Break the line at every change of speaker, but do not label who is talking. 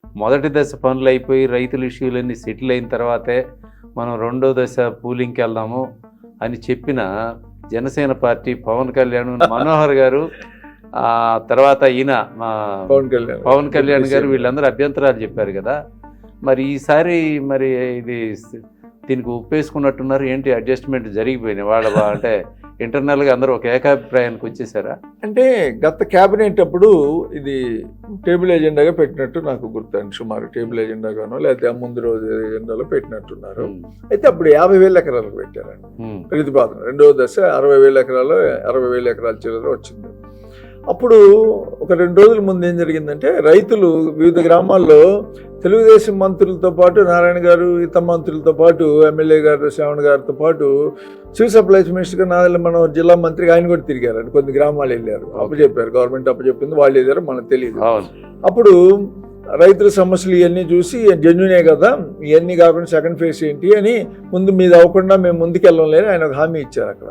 మొదటి దశ పనులు అయిపోయి రైతుల ఇష్యూలన్నీ సెటిల్ అయిన తర్వాతే మనం రెండో దశ పూలింగ్కి వెళ్దాము అని చెప్పిన జనసేన పార్టీ పవన్ కళ్యాణ్, మనోహర్ గారు, తర్వాత ఈయన పవన్ కళ్యాణ్ గారు వీళ్ళందరూ అభ్యంతరాలు చెప్పారు కదా. మరి ఈసారి మరి ఇది దీనికి ఒప్పేసుకున్నట్టున్నారు. ఏంటి అడ్జస్ట్మెంట్ జరిగిపోయినాయి వాళ్ళ అంటే ఇంటర్నల్గా అందరూ ఒక ఏకాభిప్రాయానికి వచ్చేసారా?
అంటే గత క్యాబినెట్ అప్పుడు ఇది టేబుల్ ఎజెండాగా పెట్టినట్టు నాకు గుర్తండి. సుమారు టేబుల్ ఎజెండాగానో లేకపోతే ముందు రోజు ఎజెండాలో పెట్టినట్టున్నారు. అయితే అప్పుడు 50,000 ఎకరాలకు పెట్టారండి ప్రతిపాదన. రెండవ దశ 60,000 ఎకరాలు, 60,000 ఎకరాల చిల్లర వచ్చింది. అప్పుడు ఒక 2 రోజుల ముందు ఏం జరిగిందంటే రైతులు వివిధ గ్రామాల్లో తెలుగుదేశం మంత్రులతో పాటు నారాయణ గారు, ఇతర మంత్రులతో పాటు ఎమ్మెల్యే గారు శ్రావణ్ గారితో పాటు సివిల్ సప్లైస్ మినిస్టర్గా నాదెళ్ల మన జిల్లా మంత్రిగా ఆయన కూడా తిరిగారండి. కొన్ని గ్రామాలు వెళ్ళారు, అప్పచెప్పారు, గవర్నమెంట్ అప్పచెప్పింది, వాళ్ళు వెళ్ళారు, మనకు తెలియదు. అప్పుడు రైతుల సమస్యలు ఇవన్నీ చూసి జెన్యునే కదా, ఇవన్నీ కాకుండా సెకండ్ ఫేజ్ ఏంటి అని ముందు మీద అవ్వకుండా మేము ముందుకెళ్ళం లేని ఆయన ఒక హామీ ఇచ్చారు అక్కడ.